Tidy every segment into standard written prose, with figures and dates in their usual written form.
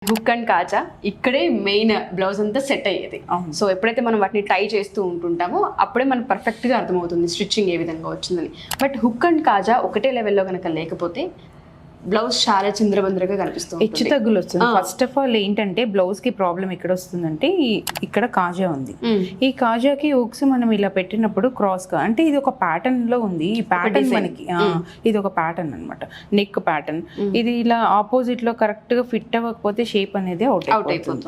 Hook and కాజా ఇక్కడే main blouse అంతా set అయ్యేది. సో ఎప్పుడైతే మనం వాటిని టై చేస్తూ ఉంటుంటామో అప్పుడే మనకు పర్ఫెక్ట్గా అర్థమవుతుంది స్టిచ్చింగ్ ఏ విధంగా వచ్చిందని. బట్ హుక్ అండ్ కాజా ఒకటే లెవెల్లో కనుక లేకపోతే బ్లౌజ్ చాలా చింద్రబంద్రగా కనిపిస్తుంది, హెచ్చు తగ్గులు వస్తుంది. ఫస్ట్ ఆఫ్ ఆల్ ఏంటంటే బ్లౌజ్ కి ప్రాబ్లం ఎక్కడ వస్తుందంటే ఇక్కడ కాజా ఉంది. ఈ కాజాకి హుక్స్ మనం ఇలా పెట్టినప్పుడు క్రాస్ గా అంటే ఇది ఒక ప్యాటర్న్ లో ఉంది. ఈ ప్యాటర్న్ మనకి ఇది ఒక ప్యాటర్న్ అన్నమాట, నెక్ ప్యాటర్న్. ఇది ఇలా ఆపోజిట్ లో కరెక్ట్ గా ఫిట్ అవ్వకపోతే షేప్ అనేది అవుట్ అయిపోతుంది.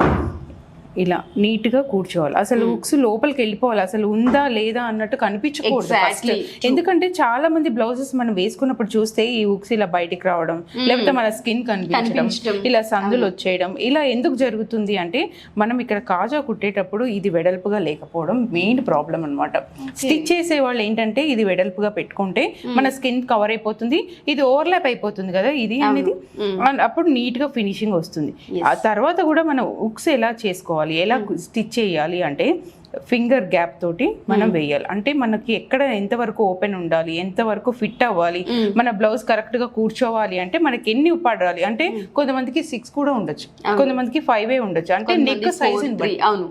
ఇలా నీట్ గా కూర్చోవాలి. అసలు హుక్స్ లోపలికి వెళ్ళిపోవాలి, అసలు ఉందా లేదా అన్నట్టు కనిపించకూడదు ఫస్ట్. ఎందుకంటే చాలా మంది బ్లౌజెస్ మనం వేసుకున్నప్పుడు చూస్తే ఈ హుక్స్ ఇలా బయటికి రావడం, లేకపోతే మన స్కిన్ కనిపించడం, ఇలా సందులు వచ్చేయడం, ఇలా ఎందుకు జరుగుతుంది అంటే మనం ఇక్కడ కాజా కుట్టేటప్పుడు ఇది వెడల్పుగా లేకపోవడం మెయిన్ ప్రాబ్లం అన్నమాట. స్టిచ్ చేసే వాళ్ళు ఏంటంటే ఇది వెడల్పుగా పెట్టుకుంటే మన స్కిన్ కవర్ అయిపోతుంది, ఇది ఓవర్లాప్ అయిపోతుంది కదా ఇది అనేది, అప్పుడు నీట్ గా ఫినిషింగ్ వస్తుంది. ఆ తర్వాత కూడా మనం హుక్స్ ఎలా చేసుకోవాలి, ఎలా స్టిచ్ చేయాలి అంటే ఫింగర్ గ్యాప్ తోటి మనం వేయాలి. అంటే మనకి ఎక్కడ ఎంతవరకు ఓపెన్ ఉండాలి, ఎంతవరకు ఫిట్ అవ్వాలి, మన బ్లౌజ్ కరెక్ట్ గా కూర్చోవాలి అంటే మనకి ఎన్ని పడాలి అంటే కొంతమందికి 6 కూడా ఉండొచ్చు, కొంతమందికి 5 ఉండొచ్చు. అంటే నెక్ సైజ్ అవును,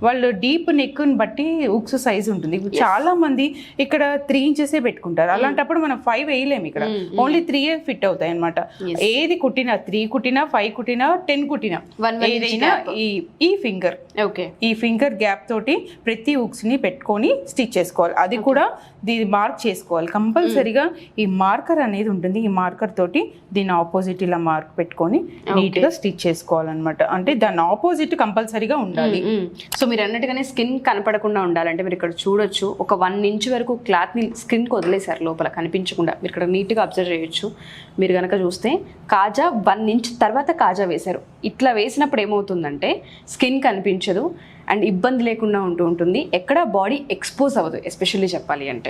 వాళ్ళు డీప్ నెక్ బట్టి హుక్స్ సైజ్ ఉంటుంది. చాలా మంది ఇక్కడ 3 ఇంచెస్ పెట్టుకుంటారు. అలాంటప్పుడు మనం 5 వేయలేము, ఇక్కడ ఓన్లీ 3 ఫిట్ అవుతాయి అనమాట. ఏది కుట్టినా 3 కుట్టినా 5 కుట్టినా 10 కుట్టినా ఏదైనా ఈ ఫింగర్ ఈ ఫింగర్ గ్యాప్ తోటి ప్రతి హుక్స్ ని పెట్టుకొని స్టిచ్ చేసుకోవాలి. అది కూడా దీన్ని మార్క్ చేసుకోవాలి కంపల్సరీగా. ఈ మార్కర్ అనేది ఉంటుంది, ఈ మార్కర్ తోటి దీని ఆపోజిట్ ఇలా మార్క్ పెట్టుకొని నీట్ గా స్టిచ్ చేసుకోవాలన్నమాట. అంటే దాని ఆపోజిట్ కంపల్సరీగా ఉండాలి. సో మీరు అన్నట్టుగానే స్కిన్ కనపడకుండా ఉండాలంటే మీరు ఇక్కడ చూడొచ్చు, ఒక 1 ఇంచ్ వరకు క్లాత్ని స్కిన్కి వదిలేశారు లోపల కనిపించకుండా. మీరు ఇక్కడ నీట్గా అబ్జర్వ్ చేయొచ్చు. మీరు కనుక చూస్తే కాజా 1 ఇంచ్ తర్వాత కాజా వేశారు. ఇట్లా వేసినప్పుడు ఏమవుతుందంటే స్కిన్ కనిపించదు అండ్ ఇబ్బంది లేకుండా ఉంటుంది, ఎక్కడ బాడీ ఎక్స్పోజ్ అవ్వదు. ఎస్పెషల్లీ చెప్పాలి అంటే